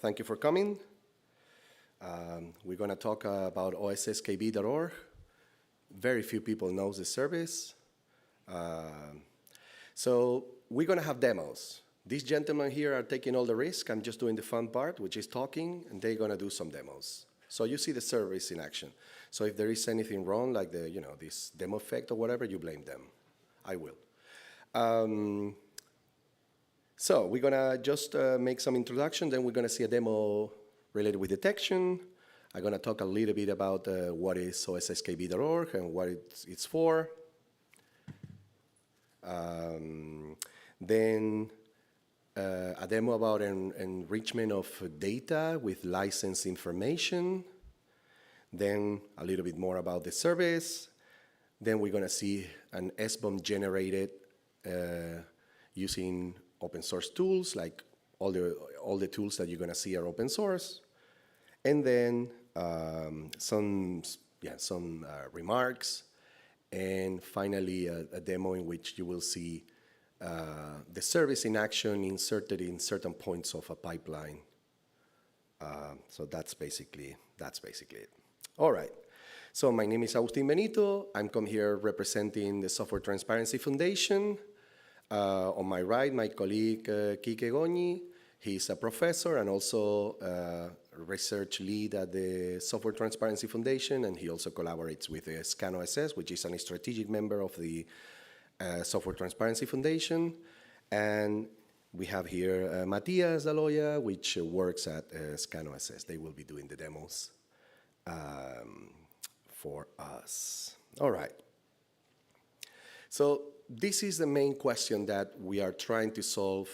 Thank you for coming. We're going to talk about osskb.org. Very few people know the service. So we're going to have demos. These gentlemen here are taking all the risk. I'm just doing the fun part, which is talking, and they're going to do some demos. So you see the service in action. So if there is anything wrong, like this demo effect or whatever, you blame them. I will. So we're going to just make some introduction, then we're going to see a demo related with detection. I'm going to talk a little bit about what is osskb.org and what it's for. Then a demo about enrichment of data with licensed information. Then a little bit more about the service. Then we're going to see an SBOM generated using open source tools, like all the tools that you're going to see are open source. And then some remarks. And finally, a demo in which you will see the service in action inserted in certain points of a pipeline. So that's basically it. All right. So my name is Agustin Benito. I'm come here representing the Software Transparency Foundation. On my right, my colleague Enrique Goñi. He's a professor and also research lead at the Software Transparency Foundation, and he also collaborates with the ScanOSS, which is a strategic member of the Software Transparency Foundation. And we have here Matias Daloya, which works at ScanOSS. They will be doing the demos for us. All right. So this is the main question that we are trying to solve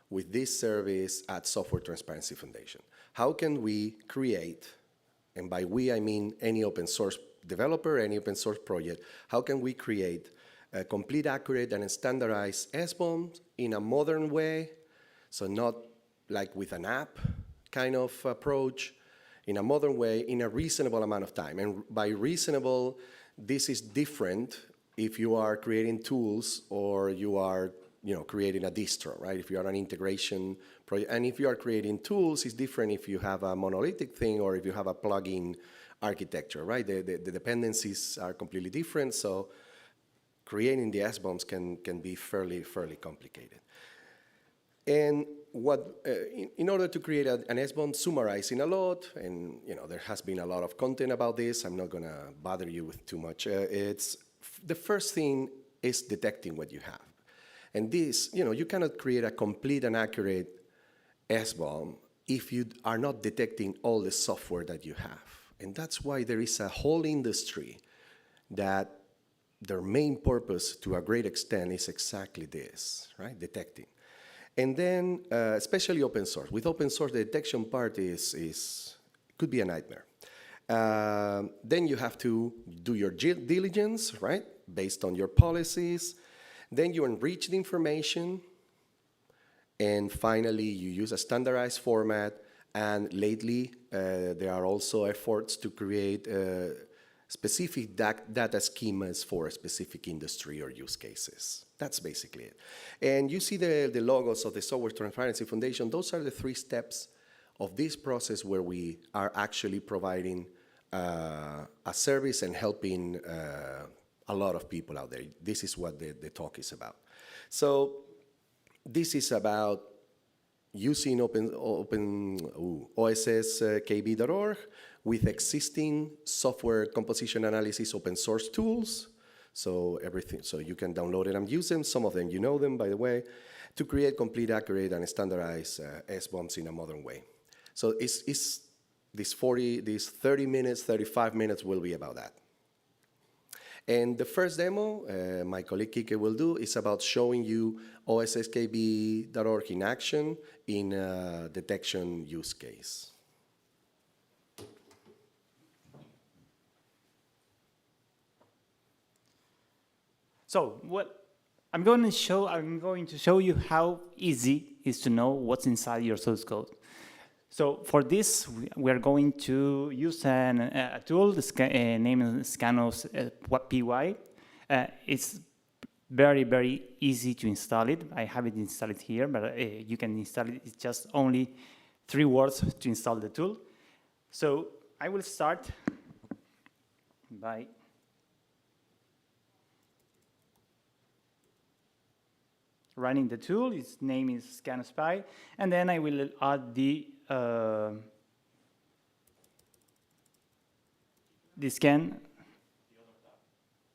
with this service at Software Transparency Foundation. How can we create, and by we I mean any open source developer, any open source project, how can we create a complete, accurate, and standardized SBOMs in a modern way, so not like with an app kind of approach, in a modern way, in a reasonable amount of time. And by reasonable, this is different if you are creating tools or you are creating a distro, right? If you are an integration project, and if you are creating tools, it's different if you have a monolithic thing or if you have a plugin architecture, right? The dependencies are completely different, so creating the SBOMs can be fairly complicated. And in order to create an SBOM, summarizing a lot, and there has been a lot of content about this. I'm not going to bother you with too much. The first thing is detecting what you have. And this, you cannot create a complete and accurate SBOM if you are not detecting all the software that you have. And that's why there is a whole industry that their main purpose, to a great extent, is exactly this, right? Detecting. And then, especially open source. With open source, the detection part could be a nightmare. Then you have to do your due diligence, right? Based on your policies. Then you enrich the information, and finally you use a standardized format, and lately there are also efforts to create specific data schemas for a specific industry or use cases. That's basically it. And you see the logos of the Software Transparency Foundation. Those are the 3 steps of this process where we are actually providing a service and helping a lot of people out there. This is what the talk is about. So this is about using osskb.org with existing software composition analysis open source tools. So everything, so you can download it and use them. Some of them, you know them, by the way, to create complete, accurate, and standardized SBOMs in a modern way. So these 30 minutes, 35 minutes will be about that. And the first demo my colleague Kike will do is about showing you osskb.org in action in a detection use case. So I'm going to show you how easy it is to know what's inside your source code. So for this, we are going to use a tool named ScanOS.py. It's very, very easy to install it. I have it installed here, but you can install it. It's just only 3 words to install the tool. So I will start by running the tool. Its name is ScanSpy, and then I will add the scan.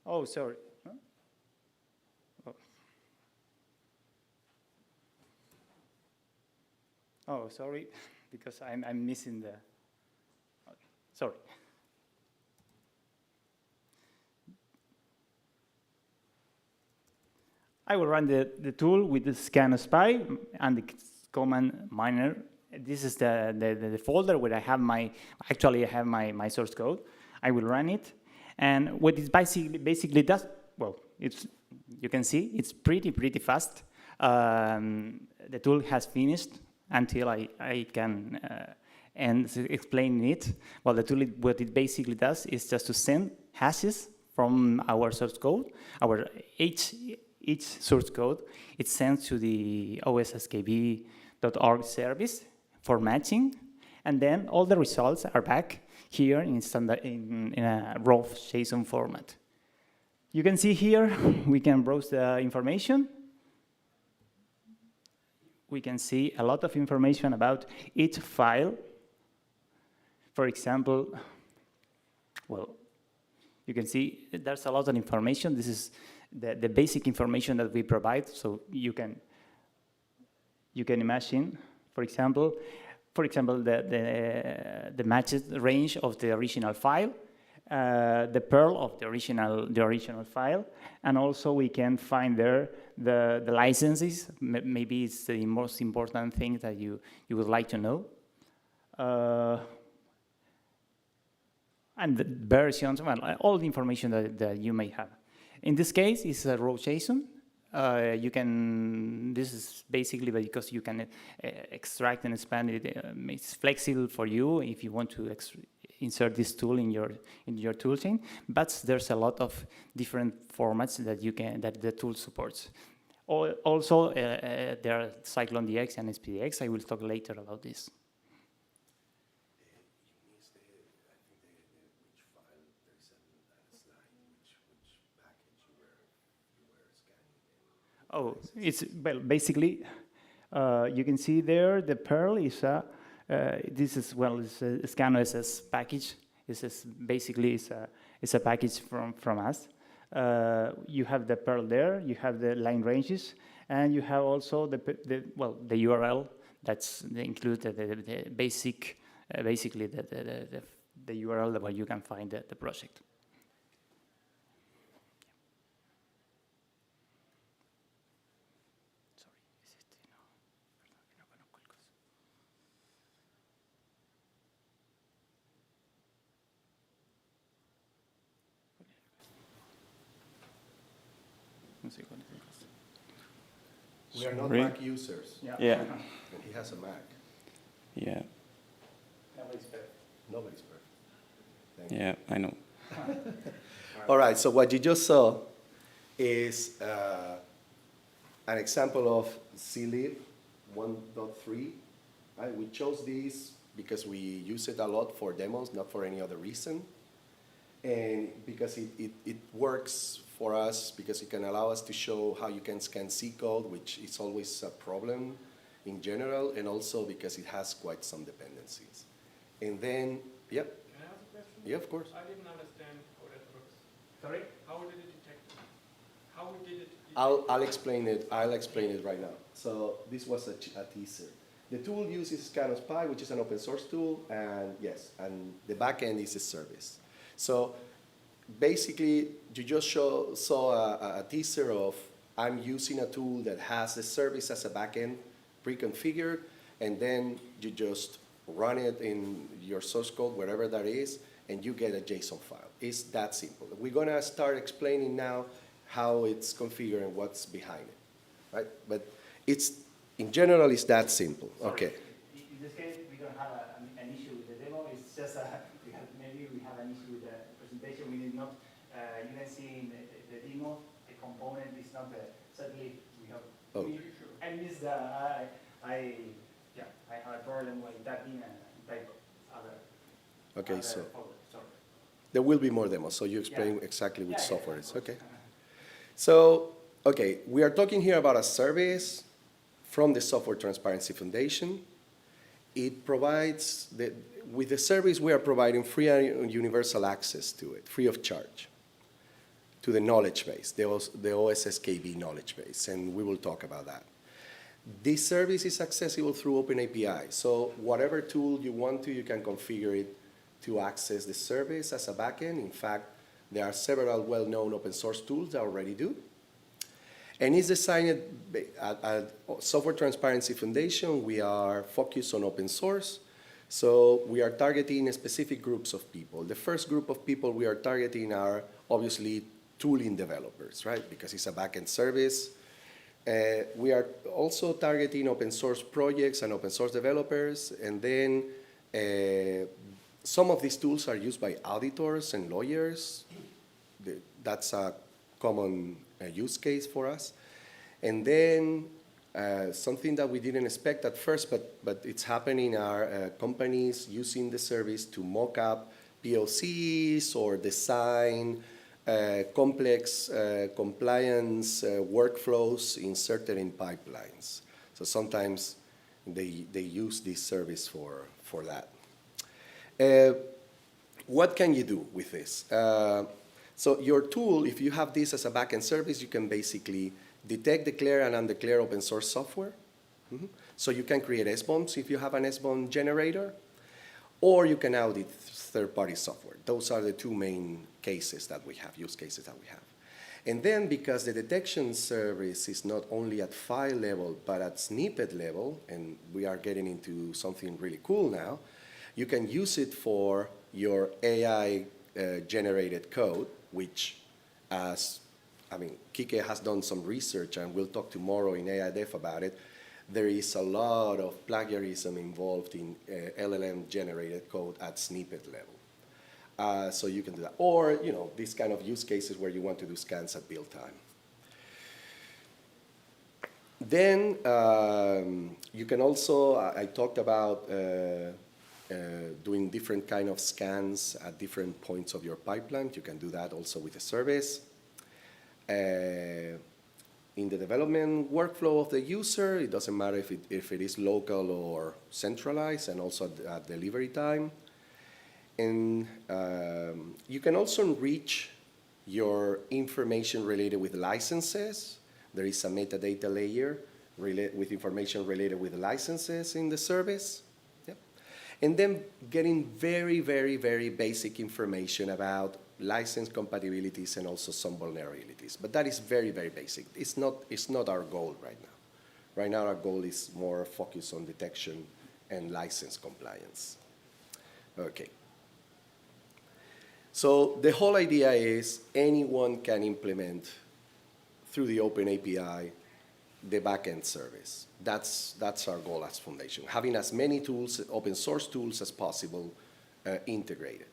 Oh, sorry. Huh? Oh. Oh, sorry, because I'm missing the. Okay. Sorry. I will run the tool with the ScanSpy and the command miner. This is the folder where I have actually I have my source code. I will run it, and what it basically does, well, you can see it's pretty fast. The tool has finished until I can end explaining it. Well, the tool, what it basically does is just to send hashes from our source code, each source code. It sends to the osskb.org service for matching, and then all the results are back here in a raw JSON format. You can see here, we can browse the information. We can see a lot of information about each file. For example, well, you can see there's a lot of information. This is the basic information that we provide, so you can imagine, for example, the matches range of the original file, the PERL of the original file, and also we can find there the licenses. Maybe it's the most important thing that you would like to know. And the versions, well, all the information that you may have. In this case, it's a raw JSON. This is basically because you can extract and expand it. It's flexible for you if you want to insert this tool in your toolchain. But there's a lot of different formats that the tool supports. Also, there are CycloneDX and SPDX. I will talk later about this. Oh, it's, well, basically, you can see there the PERL is this is, well, it's a ScanOSS package. This is basically it's a package from us. You have the PERL there, you have the line ranges, and you have also the URL that's include the basic, basically the URL where you can find the project. We are not Mac users. Yeah. And he has a Mac. Yeah. Nobody's perfect. Nobody's perfect. Thank you. Yeah, I know. All right, so what you just saw is an example of CLib 1.3. Right? We chose these because we use it a lot for demos, not for any other reason. And because it works for us, because it can allow us to show how you can scan C code, which is always a problem in general, and also because it has quite some dependencies. And then, yep. Can I ask a question? Yeah, of course. I didn't understand how that works. Sorry? How did it detect? How did it detect? I'll explain it. I'll explain it right now. So this was a teaser. The tool uses ScanSpy, which is an open source tool, and yes, and the backend is a service. So basically, you just saw a teaser of I'm using a tool that has the service as a backend pre-configured, and then you just run it in your source code, wherever that is, and you get a JSON file. It's that simple. We're going to start explaining now how it's configured and what's behind it, right? But it's, in general, it's that simple. Sorry. Okay. In this case, we don't have an issue with the demo. It's just maybe we have an issue with the presentation. We did not, you can see in the demo, the component is not suddenly we have. Oh. I missed the, I had problem with that in a type of other, Okay, other so folder. Sorry. there will be more demos, so you explain Yeah. exactly which Yeah, software of it's, course. okay. So, okay, we are talking here about a service from the Software Transparency Foundation. It provides, with the service we are providing free and universal access to it, free of charge, to the knowledge base, the OSSKB knowledge base, and we will talk about that. This service is accessible through OpenAPI, so whatever tool you want to, you can configure it to access the service as a backend. In fact, there are several well-known open source tools that already do. And it's designed at Software Transparency Foundation. We are focused on open source, so we are targeting specific groups of people. The first group of people we are targeting are obviously tooling developers, right? Because it's a backend service. We are also targeting open source projects and open source developers, and then some of these tools are used by auditors and lawyers. That's a common use case for us. And then something that we didn't expect at first, but it's happening, are companies using the service to mock up POCs or design complex compliance workflows inserted in pipelines. So sometimes they use this service for that. What can you do with this? So your tool, if you have this as a backend service, you can basically detect, declare, and undeclare open source software. So you can create SBOMs if you have an SBOM generator, or you can audit third-party software. Those are the two main cases that we have, use cases that we have. And then because the detection service is not only at file level, but at snippet level, and we are getting into something really cool now, you can use it for your AI generated code, which Kike has done some research, and we'll talk tomorrow in AI Dev about it. There is a lot of plagiarism involved in LLM generated code at snippet level. So you can do that. Or, these kind of use cases where you want to do scans at build time. Then you can also, I talked about doing different kind of scans at different points of your pipeline. You can do that also with the service. In the development workflow of the user, it doesn't matter if it is local or centralized, and also at delivery time. And you can also enrich your information related with licenses. There is a metadata layer with information related with licenses in the service. And then getting very, very, very basic information about license compatibilities and also some vulnerabilities. But that is very, very basic. It's not our goal right now. Right now, our goal is more focused on detection and license compliance. Okay. So the whole idea is anyone can implement through the Open API the backend service. That's our goal as Foundation, having as many tools, open source tools as possible integrated.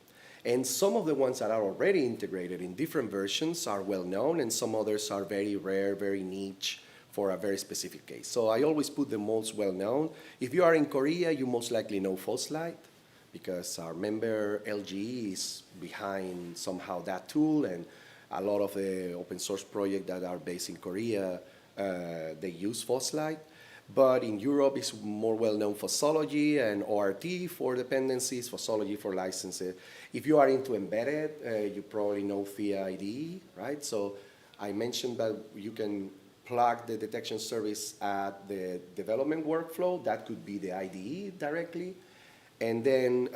And some of the ones that are already integrated in different versions are well known, and some others are very rare, very niche for a very specific case. So I always put the most well known. If you are in Korea, you most likely know Foslight, because our member LGE is behind somehow that tool, and a lot of the open source projects that are based in Korea, they use Foslight. But in Europe, it's more well-known Fossology and ORT for dependencies, Fossology for licenses. If you are into embedded, you probably know FIA IDE, right? So I mentioned that you can plug the detection service at the development workflow. That could be the IDE directly. And then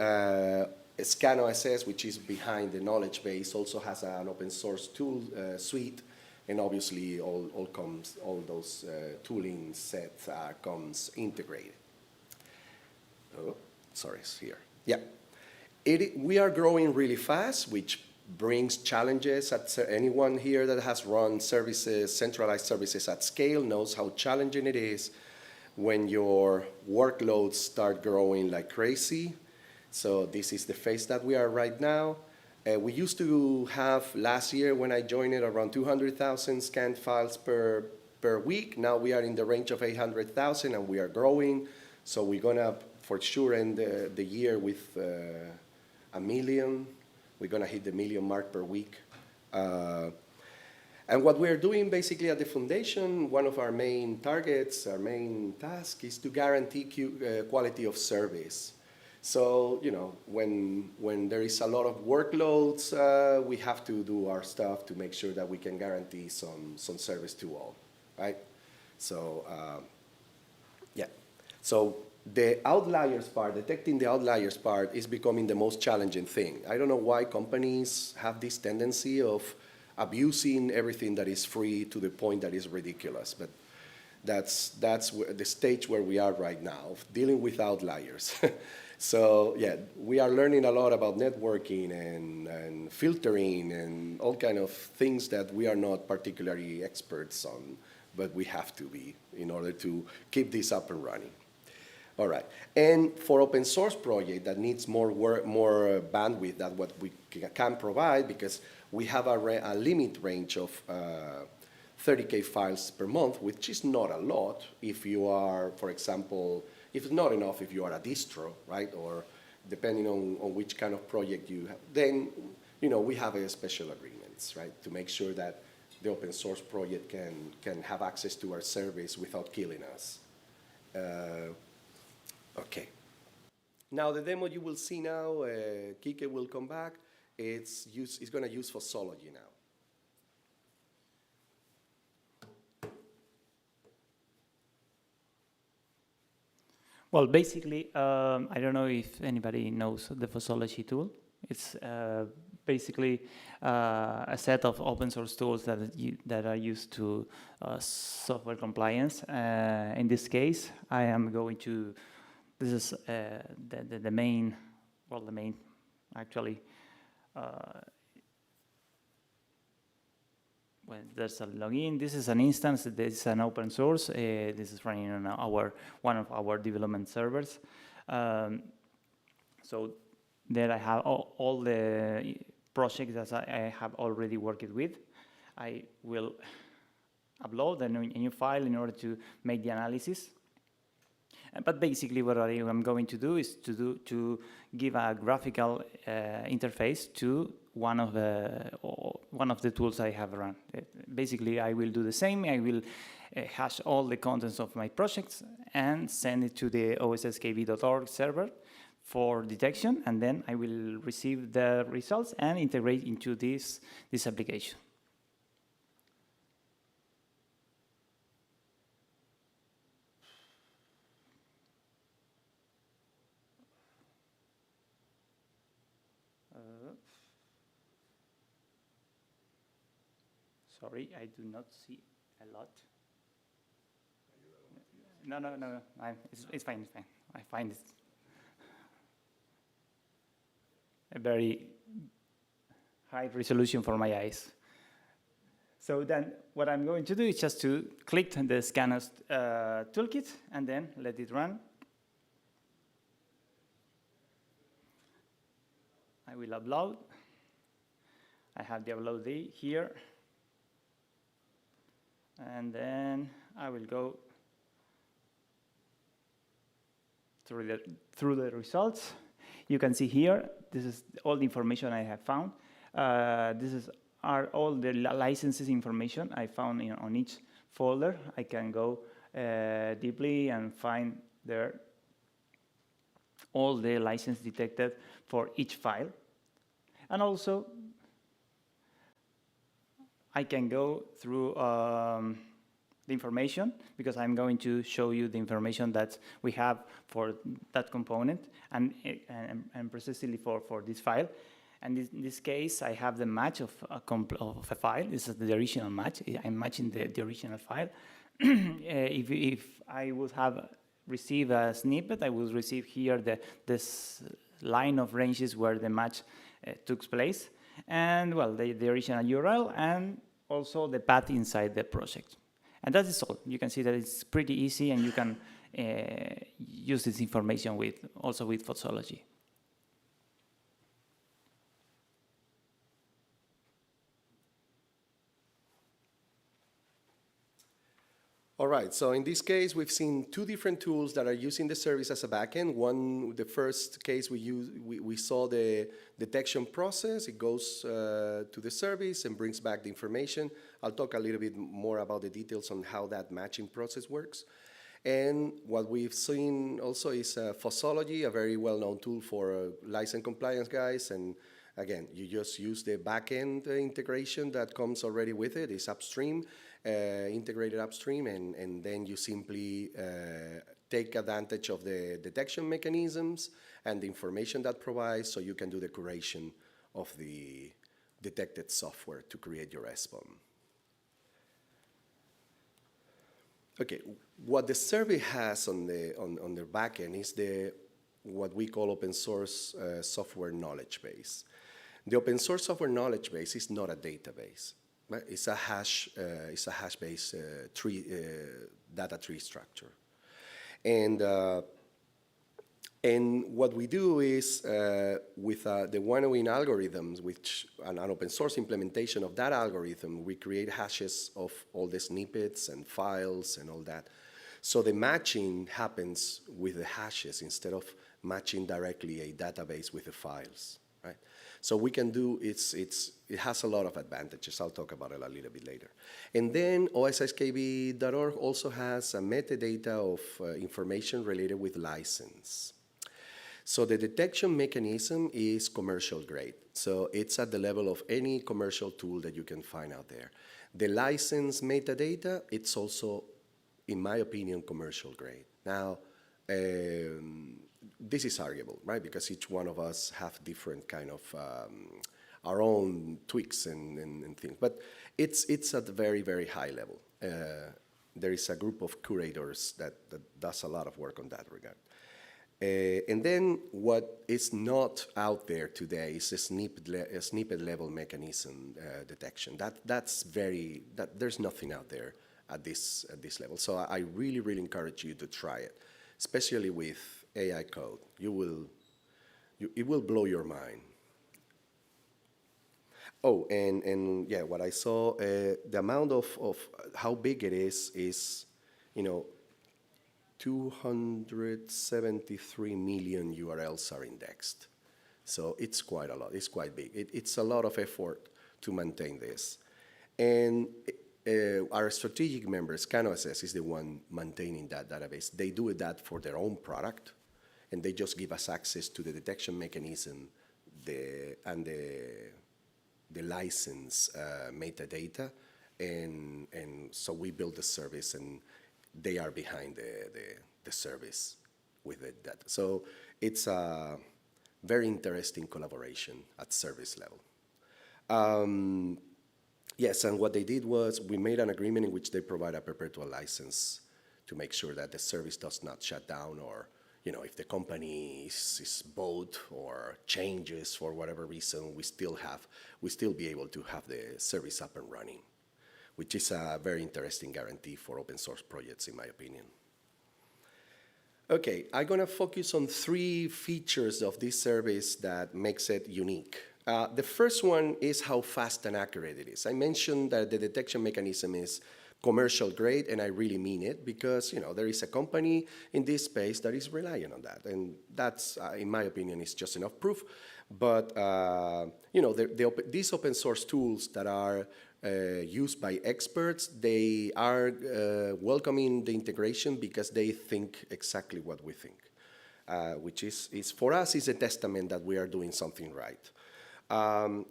ScanOSS, which is behind the knowledge base, also has an open source tool suite. And obviously, all those tooling sets comes integrated. Oh, sorry, it's here. Yeah. We are growing really fast, which brings challenges. Anyone here that has run services, centralized services at scale, knows how challenging it is when your workloads start growing like crazy. So this is the phase that we are right now. We used to have, last year when I joined it, around 200,000 scanned files per week. Now we are in the range of 800,000, and we are growing. So we're going to for sure end the year with 1 million. We're going to hit the 1 million mark per week. And what we're doing basically at the foundation, one of our main targets, our main task is to guarantee quality of service. So, you know, when there is a lot of workloads, we have to do our stuff to make sure that we can guarantee some service to all, right? So, yeah. So the outliers part, detecting the outliers part is becoming the most challenging thing. I don't know why companies have this tendency of abusing everything that is free to the point that is ridiculous, but that's the stage where we are right now, of dealing with outliers. So yeah, we are learning a lot about networking and filtering and all kind of things that we are not particularly experts on, but we have to be in order to keep this up and running. All right, and for open source project that needs more bandwidth than what we can provide, because we have a limit range of 30K files per month, which is not a lot if you are, for example, if it's not enough if you are a distro, right? Or depending on which kind of project you have, then, you know, we have a special agreements, right? To make sure that the open source project can have access to our service without killing us. Okay. Now the demo you will see now, Kike will come back. It's going to use Fossology now. Well, basically, I don't know if anybody knows the Fossology tool. It's basically a set of open source tools that are used to software compliance. In this case, I am going to, this is the main, well, the main, actually, well, there's a login. This is an instance. This is an open source. This is running on one of our development servers. So there I have all the projects that I have already worked with. I will upload a new file in order to make the analysis. But basically, what I am going to do is to give a graphical interface to one of the tools I have run. Basically, I will do the same. I will hash all the contents of my projects and send it to the osskb.org server for detection, and then I will receive the results and integrate into this application. Sorry, I do not see a lot. No. It's fine, it's fine. I find it a very high resolution for my eyes. So then what I'm going to do is just to click on the Scanners toolkit and then let it run. I will upload. I have the upload here. And then I will go through the results. You can see here, this is all the information I have found. Are all the licenses information I found on each folder. I can go deeply and find there all the license detected for each file. And also, I can go through the information, because I'm going to show you the information that we have for that component and precisely for this file. And in this case, I have the match of a file. This is the original match. I'm matching the original file. If I would have received a snippet, I would receive here this line of ranges where the match took place. And, well, the original URL and also the path inside the project. And that is all. You can see that it's pretty easy, and you can use this information also with Fossology. All right, so in this case, we've seen two different tools that are using the service as a backend. One, the first case we saw the detection process. It goes to the service and brings back the information. I'll talk a little bit more about the details on how that matching process works. And what we've seen also is Fossology, a very well-known tool for license compliance guys. And again, you just use the backend integration that comes already with it. It's upstream, integrated upstream, and then you simply take advantage of the detection mechanisms and the information that provides, so you can do the curation of the detected software to create your SBOM. Okay, what the survey has on their backend is what we call open source software knowledge base. The open source software knowledge base is not a database. Right? It's a hash-based data tree structure, and what we do is with the winnowing algorithms, which an open source implementation of that algorithm, we create hashes of all the snippets and files and all that. So the matching happens with the hashes instead of matching directly a database with the files, right? So we can do, it has a lot of advantages. I'll talk about it a little bit later. And then OSSKB.org also has a metadata of information related with license. So the detection mechanism is commercial grade. So it's at the level of any commercial tool that you can find out there. The license metadata, it's also, in my opinion, commercial grade. Now, this is arguable, right? Because each one of us have different kind of our own tweaks and things. But it's at a very, very high level. There is a group of curators that does a lot of work on that regard. And then what is not out there today is a snippet level mechanism detection. There's nothing out there at this level. So I really, really encourage you to try it, especially with AI code. It will blow your mind. Oh, and yeah, what I saw, the amount of how big it is, 273 million URLs are indexed. So it's quite a lot, it's quite big. It's a lot of effort to maintain this. And our strategic members, CanoSS is the one maintaining that database. They do that for their own product, and they just give us access to the detection mechanism and the license metadata, and so we build the service, and they are behind the service with the data. So it's a very interesting collaboration at service level. Yes, and what they did was we made an agreement in which they provide a perpetual license to make sure that the service does not shut down, or if the company is bought or changes for whatever reason, we still be able to have the service up and running, which is a very interesting guarantee for open source projects, in my opinion. Okay, I'm gonna focus on 3 features of this service that makes it unique. The first one is how fast and accurate it is. I mentioned that the detection mechanism is commercial grade, and I really mean it, because there is a company in this space that is relying on that, and that's, in my opinion, is just enough proof. But these open source tools that are used by experts, they are welcoming the integration because they think exactly what we think, which is for us is a testament that we are doing something right.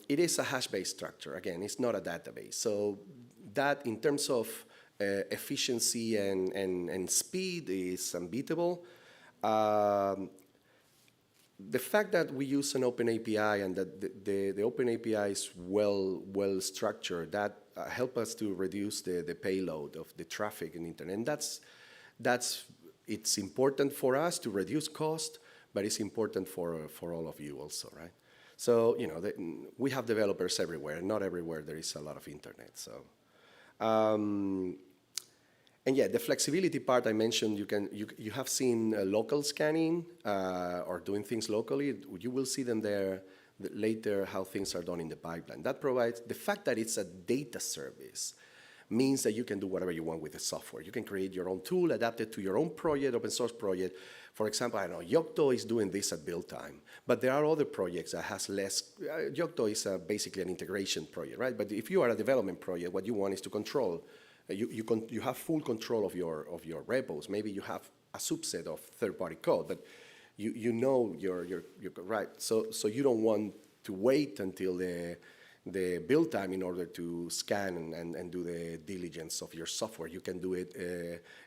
It is a hash-based structure. Again, it's not a database. So that, in terms of efficiency and speed, is unbeatable. The fact that we use an open API and that the open API is well structured, that help us to reduce the payload of the traffic in the internet. And it's important for us to reduce cost, but it's important for all of you also, right? So we have developers everywhere. Not everywhere there is a lot of internet. So, and yeah, the flexibility part I mentioned. You have seen local scanning or doing things locally. You will see them there later, how things are done in the pipeline. That provides the fact that it's a data service means that you can do whatever you want with the software. You can create your own tool, adapt it to your own project, open source project. For example, I don't know, Yocto is doing this at build time, but there are other projects that has less. Yocto is basically an integration project, right? But if you are a development project, what you want is to control. You have full control of your repos. Maybe you have a subset of third-party code, but you know you're right. So you don't want to wait until the build time in order to scan and do the diligence of your software. You can do it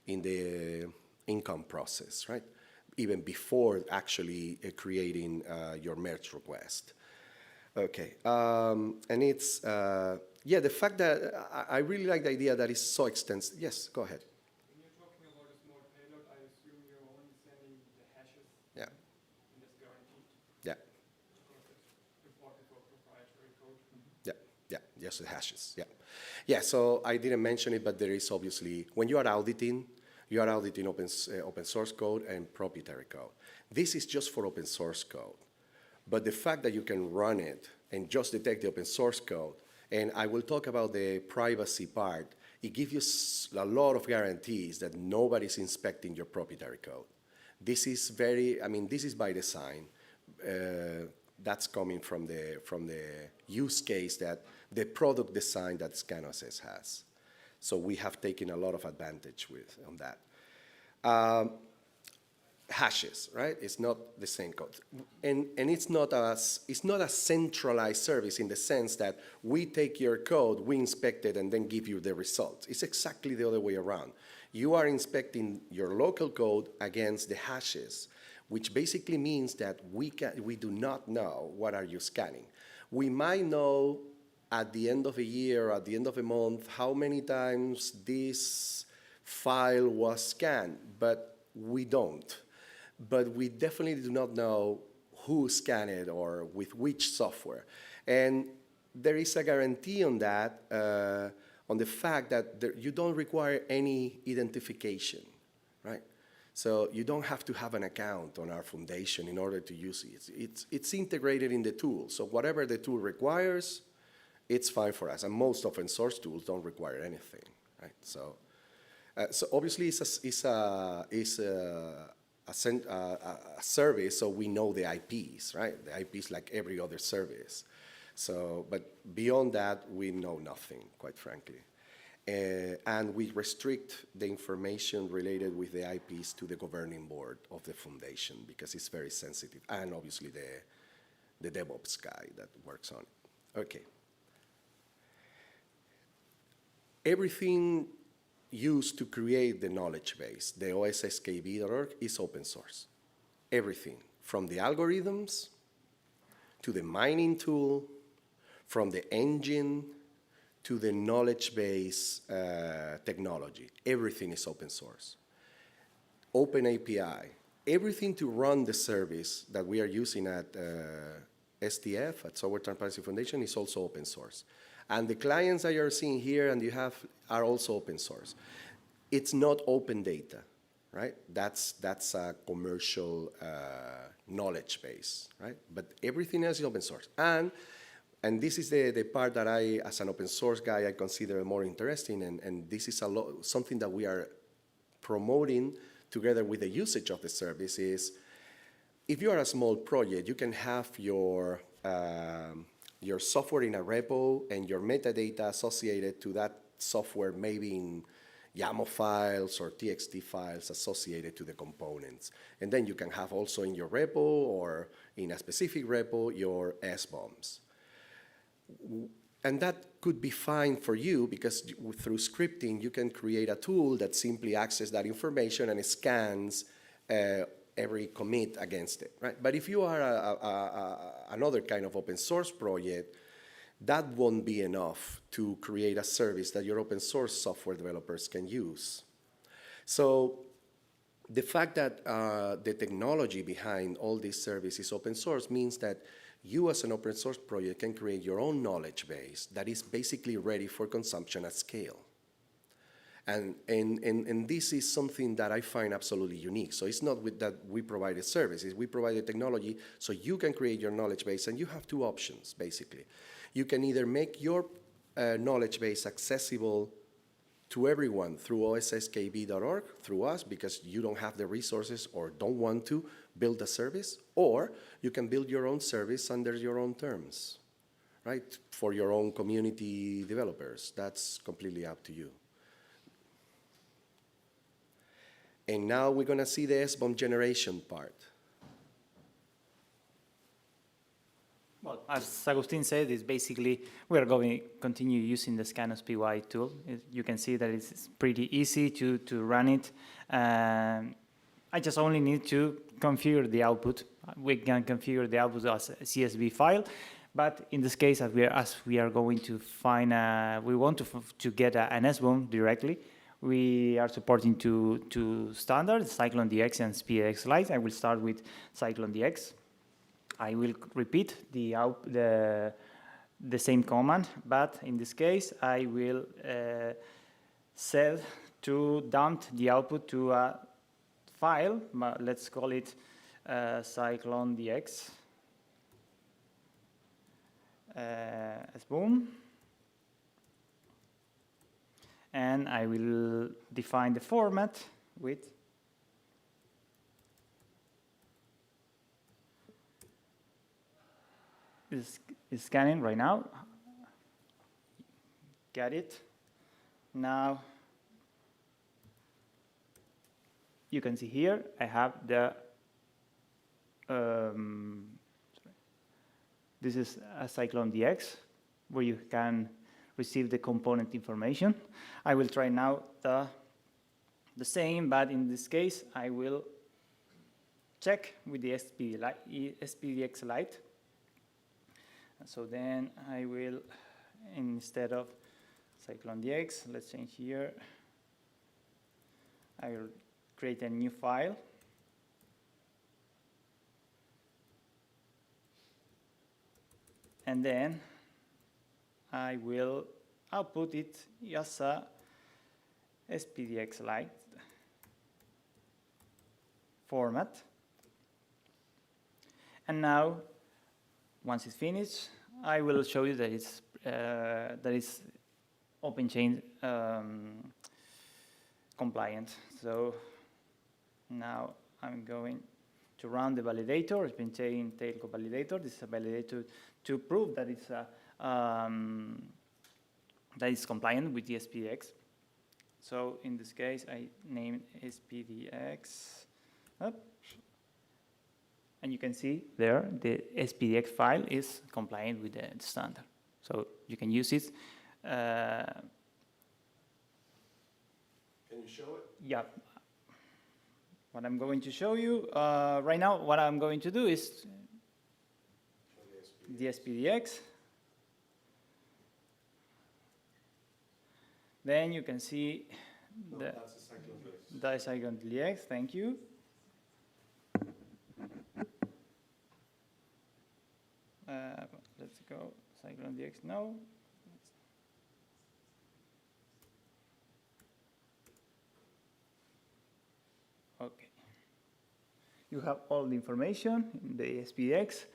in the income process, right? Even before actually creating your merge request. Okay, and it's, yeah, the fact that I really like the idea that it's so extensive. Yes, go ahead. When you're talking about a small payload, I assume you're only sending the hashes. Yeah. And that's guaranteed. Yeah. Because it's important for proprietary code. Yeah, just the hashes, yeah. Yeah, so I didn't mention it, but there is obviously, when you are auditing open source code and proprietary code. This is just for open source code. But the fact that you can run it and just detect the open source code, and I will talk about the privacy part, it gives you a lot of guarantees that nobody's inspecting your proprietary code. This is this is by design. That's coming from the use case that the product design that ScanOSS has. So we have taken a lot of advantage on that. Hashes, right? It's not the same code, and it's not a centralized service in the sense that we take your code, we inspect it, and then give you the results. It's exactly the other way around. You are inspecting your local code against the hashes, which basically means that we do not know what are you scanning. We might know at the end of a year, at the end of a month, how many times this file was scanned, but we don't. But we definitely do not know who scanned it or with which software. And there is a guarantee on that, on the fact that you don't require any identification, right? So you don't have to have an account on our foundation in order to use it. It's integrated in the tool. So whatever the tool requires, it's fine for us. And most open source tools don't require anything, right? So obviously it's a service, so we know the IPs, right? The IPs like every other service. So, but beyond that, we know nothing, quite frankly. And we restrict the information related with the IPs to the governing board of the foundation because it's very sensitive, and obviously the DevOps guy that works on it. Okay. Everything used to create the knowledge base, the osskb.org, is open source. Everything, from the algorithms to the mining tool, from the engine to the knowledge base technology, everything is open source. Open API, everything to run the service that we are using at STF, at Software Transparency Foundation, is also open source. And the clients that you're seeing here and you have are also open source. It's not open data, right? That's a commercial knowledge base, right? But everything else is open source. And this is the part that I, as an open source guy, I consider more interesting, and this is something that we are promoting together with the usage of the service is, if you are a small project, you can have your software in a repo and your metadata associated to that software, maybe in YAML files or TXT files associated to the components. And then you can have also in your repo or in a specific repo your SBOMs. And that could be fine for you because through scripting you can create a tool that simply accesses that information and scans every commit against it, right? But if you are another kind of open source project, that won't be enough to create a service that your open source software developers can use. So the fact that the technology behind all these services is open source means that you as an open source project can create your own knowledge base that is basically ready for consumption at scale. And this is something that I find absolutely unique. So it's not that we provide a service, we provide the technology so you can create your knowledge base, and you have two options, basically. You can either make your knowledge base accessible to everyone through osskb.org, through us, because you don't have the resources or don't want to build a service, or you can build your own service under your own terms, right? For your own community developers. That's completely up to you. And now we're going to see the SBOM generation part. Well, as Agustin said, it's basically we are going to continue using the ScanOSPY tool. You can see that it's pretty easy to run it. I just only need to configure the output. We can configure the output as a CSV file, but in this case, as we are going to find, we want to get an SBOM directly. We are supporting two standards, CycloneDX and SPDX Lite. I will start with CycloneDX. I will repeat the same command, but in this case, I will set to dump the output to a file. Let's call it CycloneDX SBOM. And I will define the format with is scanning right now. Got it. Now you can see here I have the this is a CycloneDX where you can receive the component information. I will try now the same, but in this case I will check with the SPDX Lite. So then I will, instead of CycloneDX, let's change here. I will create a new file. And then I will output it as a SPDX Lite format. And now, once it's finished, I will show you that it's OpenChain compliant. So now I'm going to run the validator, OpenChain tailco validator. This is a validator to prove that it's that is compliant with the SPDX. So in this case, I name SPDX. And you can see there the SPDX file is compliant with the standard. So you can use it. Can you show it? Yeah. What I'm going to show you right now, what I'm going to do is the SPDX. Then you can see the CycloneDX. Thank you. Let's go CycloneDX now. Okay. You have all the information in the SPDX.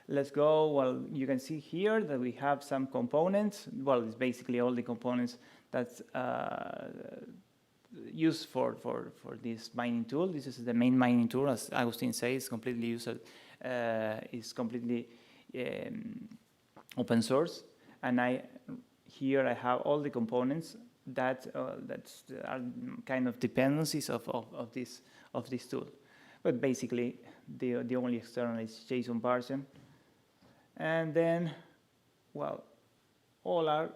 Let's go. Well, you can see here that we have some components. Well, it's basically all the components that's used for this mining tool. This is the main mining tool, as Agustin says, completely used. Is completely open source, and here I have all the components that are kind of dependencies of this tool. But basically, the only external is JSON parser, and then, well, all are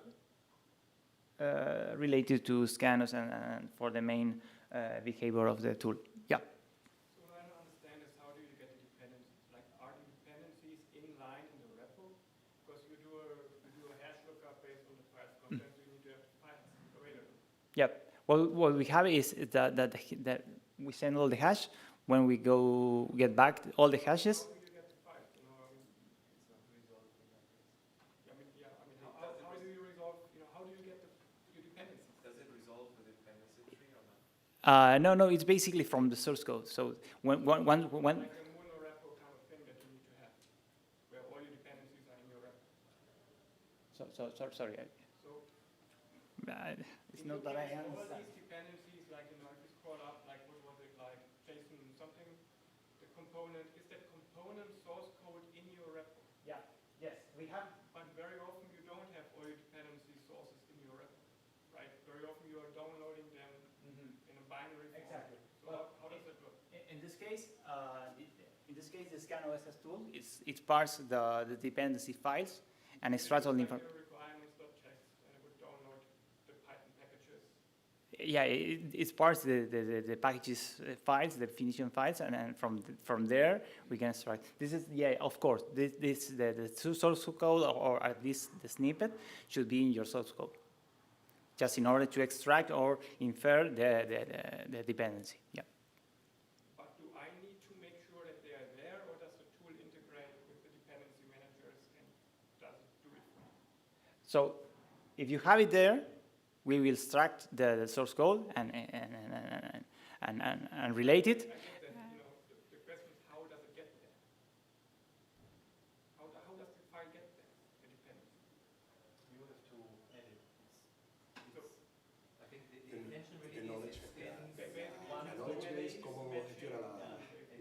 related to scanner and for the main behavior of the tool. Yeah. So what I don't understand is how do you get the dependencies? Like, are the dependencies inline in the repo? Because you do a hash lookup based on the file's content, so you need to have the files available. Yep. Well, what we have is that we send all the hash. When we go get back all the hashes. How do you get the file? You know, I mean, it's not resolved in that case. How do you resolve? You know, how do you get your dependencies? Does it resolve the dependency tree or not? No, it's basically from the source code. So when Like a mono-repo kind of thing that you need to have, where all your dependencies are in your repo. sorry. So it's not that I All understand. these dependencies, like, you know, if you scroll up, like, what was it, like, JSON something, the component, is that component source code in your repo? Yeah, yes, we have. But very often you don't have all your dependency sources in your repo, right? Very often you are downloading them in a binary form. Exactly. So Well, how does that work? In this case, the ScanOSS tool, it parses the dependency files and extracts all the information. Requirements.txt, and it would download the Python packages. Yeah, it parses the packages files, the definition files, and then from there we can extract. This is, yeah, of course, the source code, or at least the snippet, should be in your source code, just in order to extract or infer the dependency. Yeah. But do I need to make sure that they are there, or does the tool integrate with the dependency managers and does it do it for me? So if you have it there, we will extract the source code and relate it. I get that, you know, the question is, how does it get there? How does the file get there, the dependency? You have to edit. So, I think the intention really the knowledge, is la one knowledge to base, cómo gestiona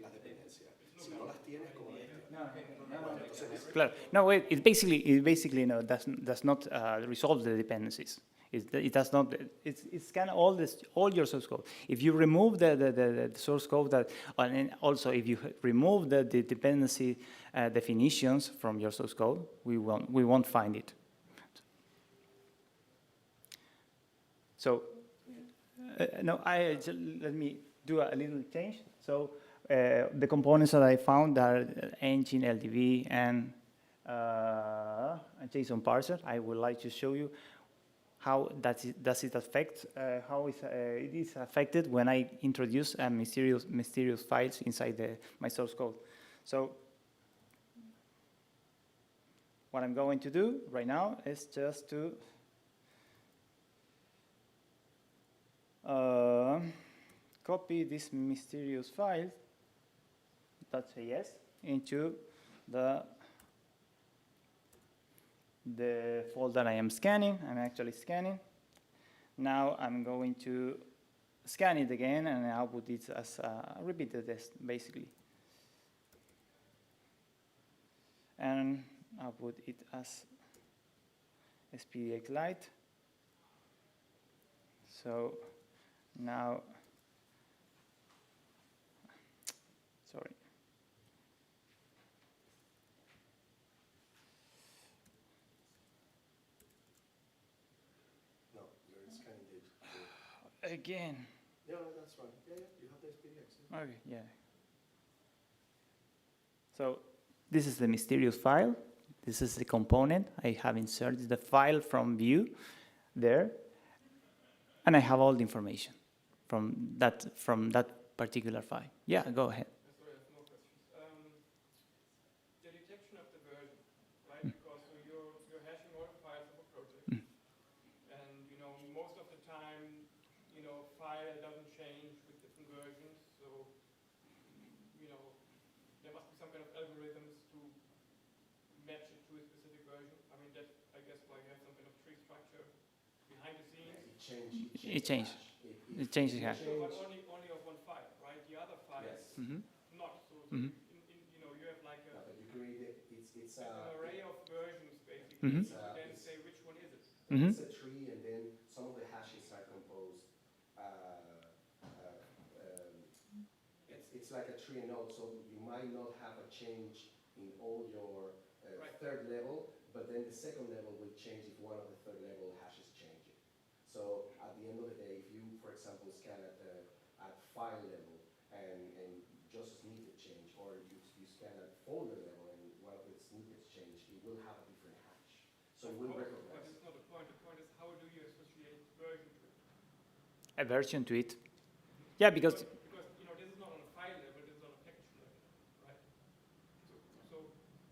las dependencias. Si no las tienes, ¿cómo las gestionas? Claro. No, wait. It basically no does not resolve the dependencies. It does not. It scan all your source code. If you remove the source code and also if you remove the dependency definitions from your source code, we won't find it. So no, let me do a little change. So the components that I found are engine, LDB, and JSON parser. I would like to show you how does it affect, how it is affected when I introduce mysterious files inside my source code. So what I'm going to do right now is just to copy this mysterious file, .js, into the folder I am scanning. I'm actually scanning. Now I'm going to scan it again and output it as repeat the test, basically. And output it as SPDX Lite. So now, sorry. No, you're scanning the Again. Yeah, no, that's fine. Yeah, you have the SPDX. Okay, yeah. So this is the mysterious file. This is the component. I have inserted the file from view there, and I have all the information from that particular file. Yeah, go ahead. Sorry, I have more questions. The detection of the version, right? Because so you're hashing all the files of a project, and you know most of the time, you know, file doesn't change with different versions. So you know there must be some kind of algorithms to match it to a specific version. I mean that's I guess why you have some kind of tree structure behind the scenes. It changed. It changed the hash. So, but only of one file, right? The other files not. So you know you have like a But you create it's an a array of versions basically. So then say which one is it? it's a tree, and then some of the hashes are composed. It's like a tree node, so you might not have a change in all your third level, but then the second level will change if one of the third level hashes change it. So at the end of the day, if you, for example, scan at file level and just a snippet change, or you scan at folder level and one of the snippets change, it will have a different hash. So it will But recognize. it's not the point. The point is how do you associate version to it? A version to it. Yeah, because Because you know this is not on a file level. This is on a package level, right? So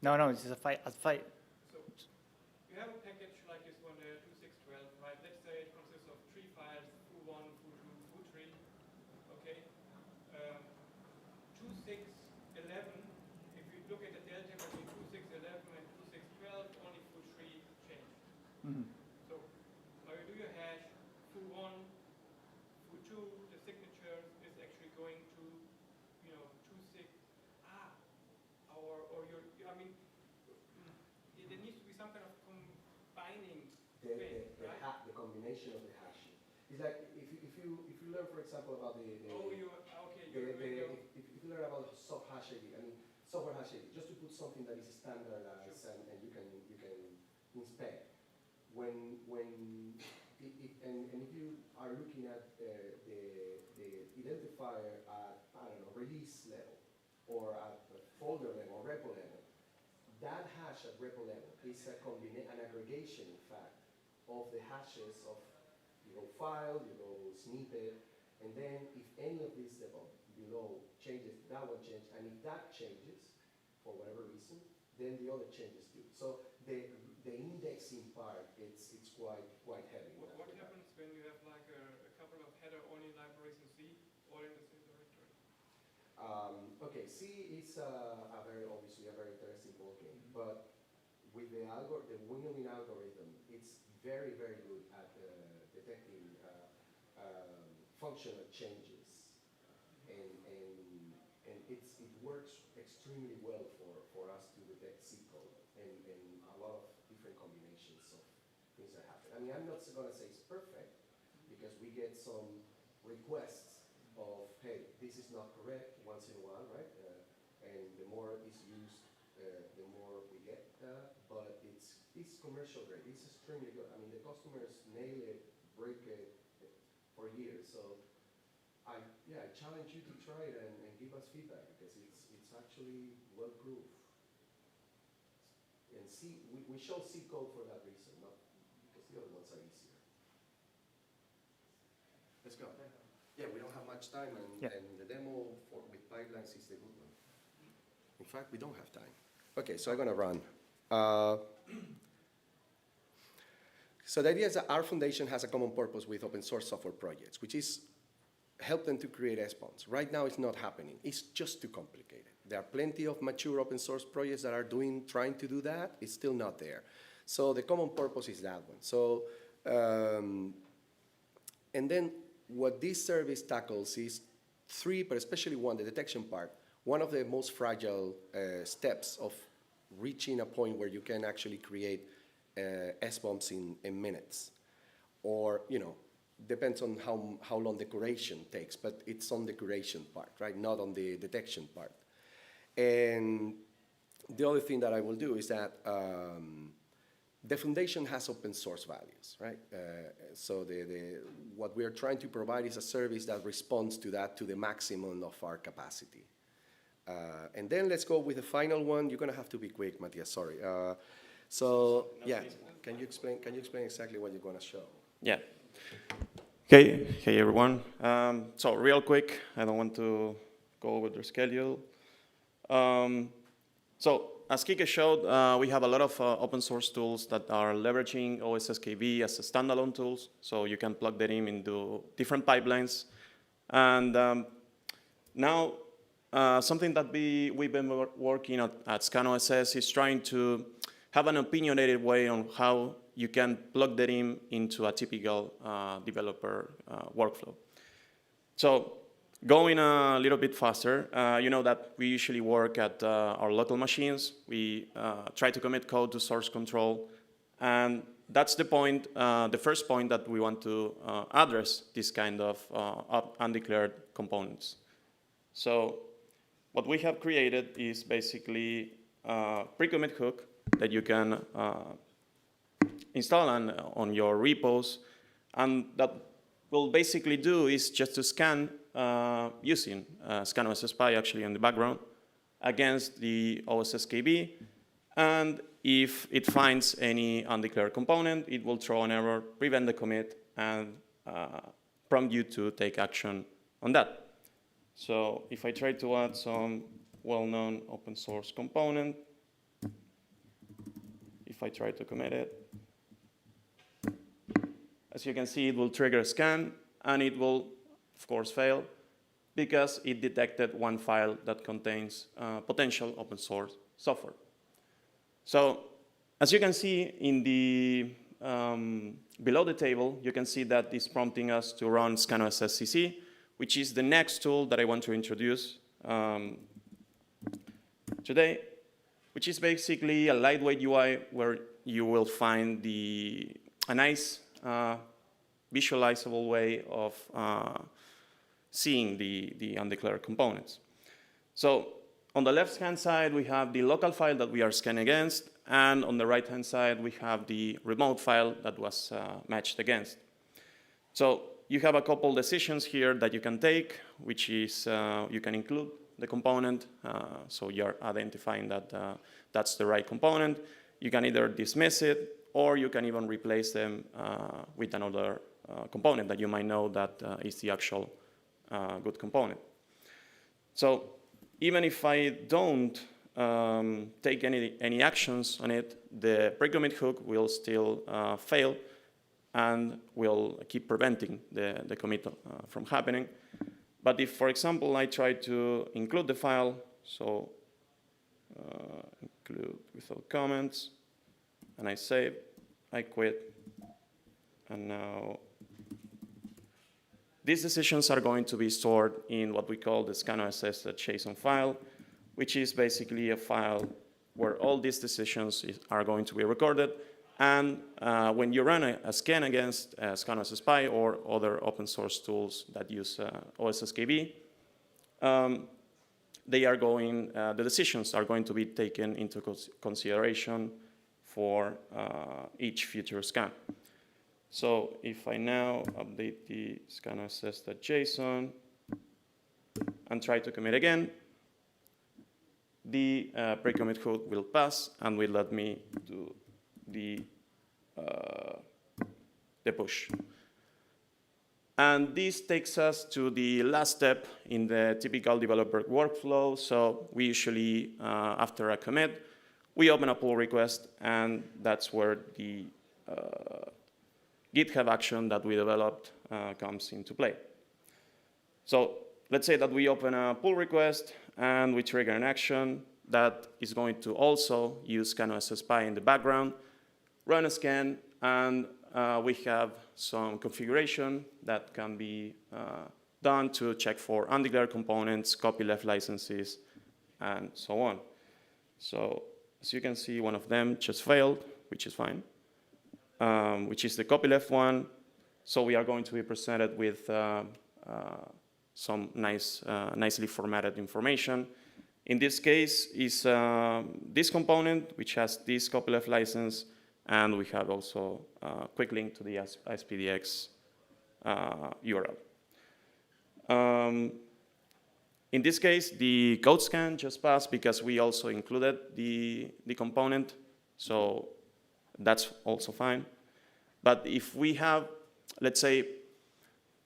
no, this is a file. So you have a package like this one there, 2612, right? Let's say it consists of 3 files, foo1, foo2, foo3, okay? 2611, if you look at the delta between 2611 and 2612, only foo3 changed. So now you do your hash, some kind of combining the, thing, the, right? the combination of the hashing. It's like if you learn, for example, about Okay, if you learn about soft hash ID, software hash ID, just to put something that is standardized and you can inspect. And if you are looking at the identifier at, I don't know, release level or at folder level or repo level, that hash at repo level is an aggregation, in fact, of the hashes of, you go file, you go snippet, and then if any of these below changes, that one changes, and if that changes, for whatever reason, then the other changes too. So the indexing part, it's quite heavy. What happens when you have like a couple of header-only libraries in C, all in the same directory? Okay, C is obviously a very interesting ballgame, but with the winnowing algorithm, it's very, very good at detecting functional changes, and it works extremely well for us to detect C code and a lot of different combinations of things that happen. I mean, I'm not going to say it's perfect because we get some requests of, hey, this is not correct once in a while, right? And the more it's used, the more we get. But it's commercial grade. It's extremely good. I mean, the customers nail it, break it for years. So I challenge you to try it and give us feedback because it's actually well proved. And C, we show C code for that reason, not because the other ones are easier. Let's go. Yeah, we don't have much time, and the demo with pipelines is the good one. In fact, we don't have time. Okay, so I'm going to run. So the idea is that our foundation has a common purpose with open source software projects, which is help them to create SBOMs. Right now, it's not happening. It's just too complicated. There are plenty of mature open source projects that are trying to do that. It's still not there. So the common purpose is that one. So, and then what this service tackles is three, but especially one, the detection part, one of the most fragile steps of reaching a point where you can actually create SBOMs in minutes. Or, depends on how long the curation takes, but it's on the curation part, right? Not on the detection part. And the other thing that I will do is that the foundation has open source values, right? So what we are trying to provide is a service that responds to that to the maximum of our capacity. And then let's go with the final one. You're going to have to be quick, Matthias, sorry. So yeah, can you explain exactly what you're going to show? Yeah. Okay. Hey everyone. So real quick, I don't want to go over the schedule. So as Kike showed, we have a lot of open source tools that are leveraging OSSKB as a standalone tools. So you can plug them into different pipelines. And now something that we've been working at ScanOSS is trying to have an opinionated way on how you can plug that into a typical developer workflow. So going a little bit faster, you know that we usually work at our local machines. We try to commit code to source control. And that's the point, the first point that we want to address this kind of undeclared components. So what we have created is basically a pre-commit hook that you can install on your repos, and that will basically do is just to scan using ScanOSS Spy actually in the background against the OSSKB, and if it finds any undeclared component, it will throw an error, prevent the commit, and prompt you to take action on that. So if I try to add some well-known open source component, if I try to commit it, as you can see, it will trigger a scan, and it will, of course, fail because it detected one file that contains potential open source software. So as you can see in the below the table, you can see that it's prompting us to run ScanOSS CC, which is the next tool that I want to introduce today, which is basically a lightweight UI where you will find a nice visualizable way of seeing the undeclared components. So on the left-hand side, we have the local file that we are scanning against, and on the right-hand side, we have the remote file that was matched against. So you have a couple decisions here that you can take, which is you can include the component, so you're identifying that that's the right component. You can either dismiss it, or you can even replace them with another component that you might know that is the actual good component. So even if I don't take any actions on it, the pre-commit hook will still fail and will keep preventing the commit from happening. But if, for example, I try to include the file, so include without comments, and I save, I quit, and now these decisions are going to be stored in what we call the scan.ss.json file, which is basically a file where all these decisions are going to be recorded. And when you run a scan against scan.ss.py or other open source tools that use OSSKB, the decisions are going to be taken into consideration for each future scan. So if I now update the scan.ss.json and try to commit again, the pre-commit hook will pass and will let me do the push. And this takes us to the last step in the typical developer workflow. So we usually, after a commit, we open a pull request, and that's where the GitHub action that we developed comes into play. So let's say that we open a pull request and we trigger an action that is going to also use scan.ss.py in the background, run a scan, and we have some configuration that can be done to check for undeclared components, copyleft licenses, and so on. So as you can see, one of them just failed, which is fine, which is the copyleft one. So we are going to be presented with some nicely formatted information. In this case, is this component, which has this copyleft license, and we have also a quick link to the SPDX URL. In this case, the code scan just passed because we also included the component, so that's also fine. But if we have, let's say,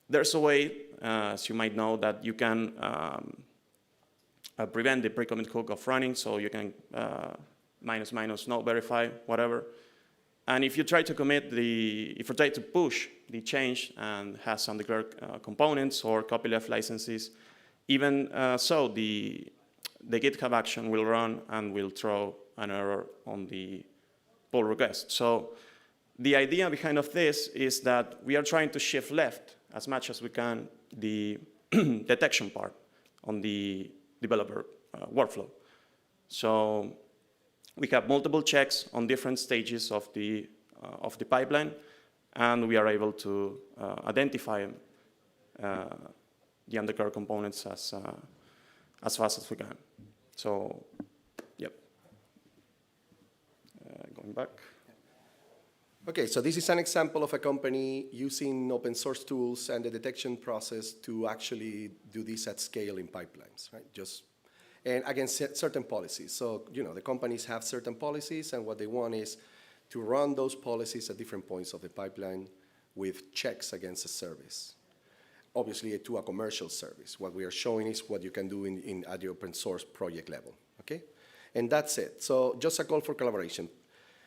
there's a way, as you might know, that you can prevent the pre-commit hook of running, so you can -- no verify, whatever. And if you try to if you try to push the change and has undeclared components or copyleft licenses, even so, the GitHub action will run and will throw an error on the pull request. So the idea behind of this is that we are trying to shift left as much as we can the detection part on the developer workflow. So we have multiple checks on different stages of the pipeline, and we are able to identify the undeclared components as fast as we can. So, yep. Going back. Okay, so this is an example of a company using open source tools and the detection process to actually do this at scale in pipelines, right? And against certain policies. So, the companies have certain policies, and what they want is to run those policies at different points of the pipeline with checks against a service. Obviously, to a commercial service. What we are showing is what you can do at the open source project level, okay? And that's it. So just a call for collaboration.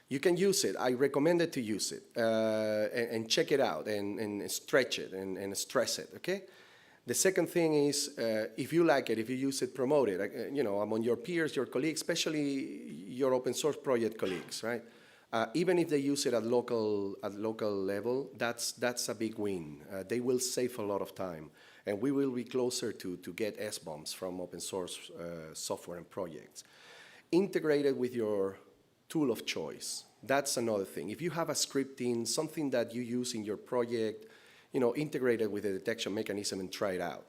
You can use it. I recommend it to use it and check it out and stretch it and stress it, okay? The second thing is, if you like it, if you use it, promote it. Among your peers, your colleagues, especially your open source project colleagues, right? Even if they use it at local level, that's a big win. They will save a lot of time, and we will be closer to get SBOMs from open source software and projects. Integrate it with your tool of choice. That's another thing. If you have a scripting, something that you use in your project, integrate it with a detection mechanism and try it out.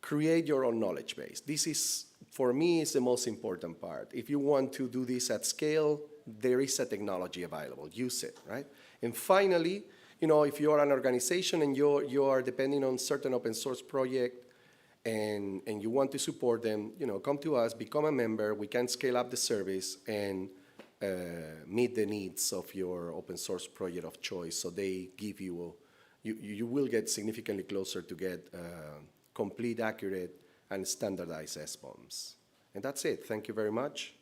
Create your own knowledge base. This is, for me, is the most important part. If you want to do this at scale, there is a technology available. Use it, right? And finally, if you are an organization and you are depending on certain open source project and you want to support them, come to us, become a member. We can scale up the service and meet the needs of your open source project of choice. So they give you will get significantly closer to get complete, accurate, and standardized SBOMs. And that's it. Thank you very much.